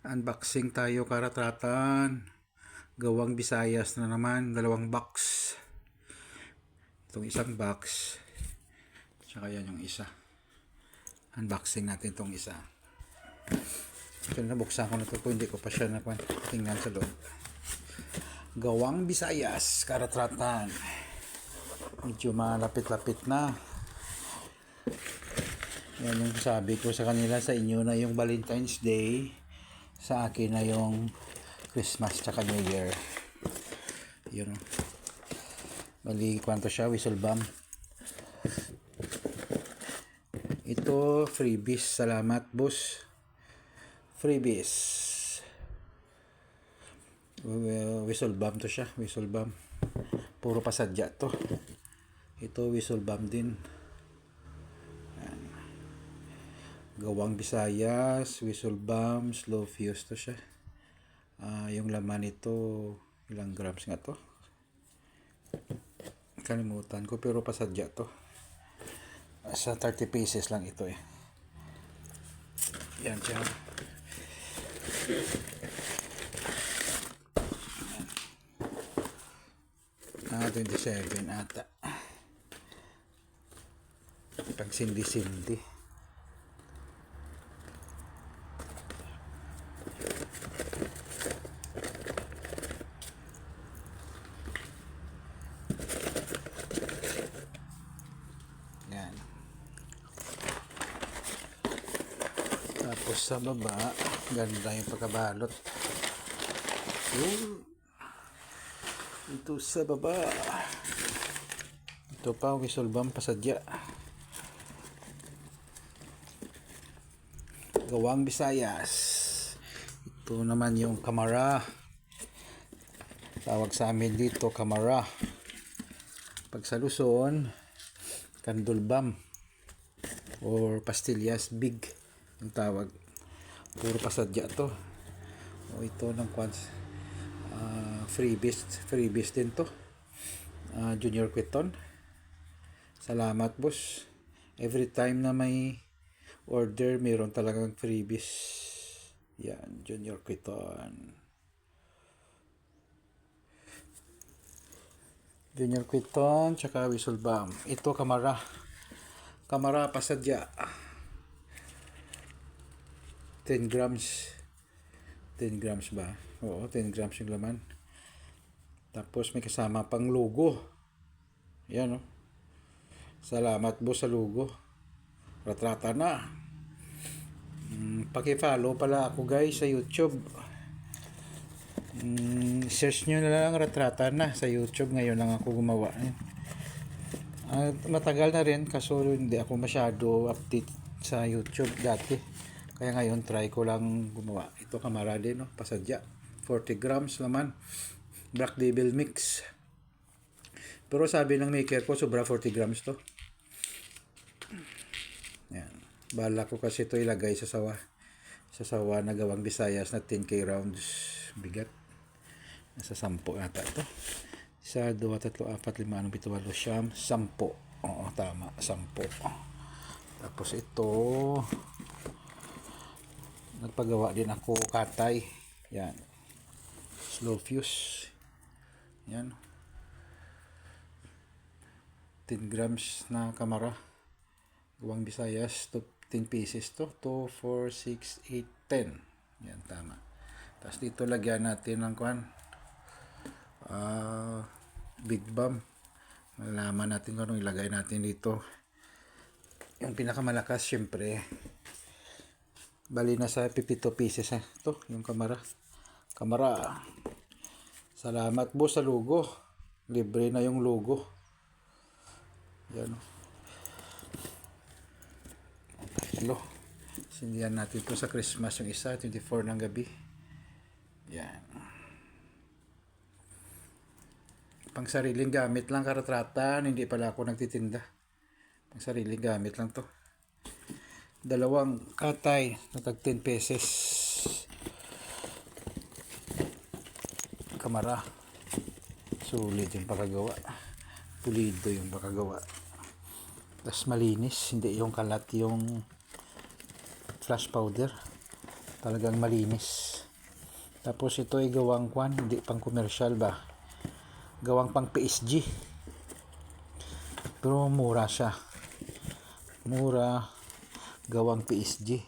Unboxing tayo karatratan. Gawang Visayas na naman. Dalawang box. Itong isang box. Tsaka yan yung isa. Unboxing natin itong isa. Ito nabuksan ko na ito. Hindi ko pa siya tingnan sa loob. Gawang Visayas karatratan. Medyo malapit-lapit na. Yan yung sabi ko sa kanila, sa inyo na yung Valentine's Day, sa akin na yung Christmas tsaka New Year. Yun. Bali, kwanto siya, whistle bomb. Ito, freebies. Salamat, boss. Freebies. Whistle bomb to siya, whistle bomb. Puro pasadya to. Ito, whistle bomb din. Gawang Visayas, whistle bomb, slow fuse to siya. Yung laman nito, ilang grams nga to? Kalimutan ko, pero pasadya to. Sa 30 pieces lang ito eh. Yan siya. 27 ata. Pag sindi-sindi. Yan. Tapos sa baba, ganda yung pagkabalot. Ito sa baba. Ito pa, whistle bomb pasadya. Gawang Visayas. Ito naman yung kamera. Tawag sa amin dito, kamera. Pag sa Luzon, candle bomb or pastillas big yung tawag. Puro pasadya to. Ito ng freebies din to. Junior Quiton. Salamat, boss. Every time na may order, mayroon talagang freebies. Yan, Junior Quiton. Junior Quiton, tsaka whistle bomb. Ito, kamera. Kamera, pasadya. 10 grams. 10 grams ba? Oo, 10 grams yung laman. Tapos may kasama pang logo. Yan, oh. Salamat, boss, sa logo. Ratrata na. Paki-follow pala ako, guys, sa YouTube. Search nyo na lang Ratrata na sa YouTube. Ngayon lang ako gumawa. Matagal na rin kaso hindi ako masyado update sa YouTube dati. Kaya ngayon try ko lang gumawa. Ito kamera din, no? Pasadya. 40 grams naman. Black Devil mix. Pero sabi ng maker ko, sobra 40 grams to. Yan. Bala ko kasi ito ilagay sa sawa. Sa sawa na Gawang Visayas na 10K rounds. Bigat. Nasa 10 ata ito. 1, 2, 3, 4, 5, 6, 7, 8, 9, 10. 10. Oo, tama. 10. Tapos ito, nagpagawa din ako katay. Yan. Slow fuse. Yan. 10 grams na kamera. Gawang Visayas. 10 pieces to. 2, 4, 6, 8, 10. Yan, tama. Tapos dito lagyan natin ng big bomb. Malaman natin kung anong ilagay natin dito. Yung pinakamalakas, syempre. Bali na sa 52 pieces. Ito, yung kamera. Kamera. Salamat, boss, sa logo. Libre na yung logo. Yan. Hello. Sindihan natin ito sa Christmas yung isa, 24 ng gabi. Yan. Pang sariling gamit lang karatratan, hindi pala ako nagtitinda. Pang sariling gamit lang to. Dalawang katay na tag 10 pesos. Kamera. Sulit yung pagkagawa. Pulido yung pagkagawa. Tapos malinis, hindi yung kalat yung flash powder. Talagang malinis. Tapos ito ay gawang kwan, hindi pang commercial ba? Gawang pang PSG. Pero mura siya. Mura, gawang PSG.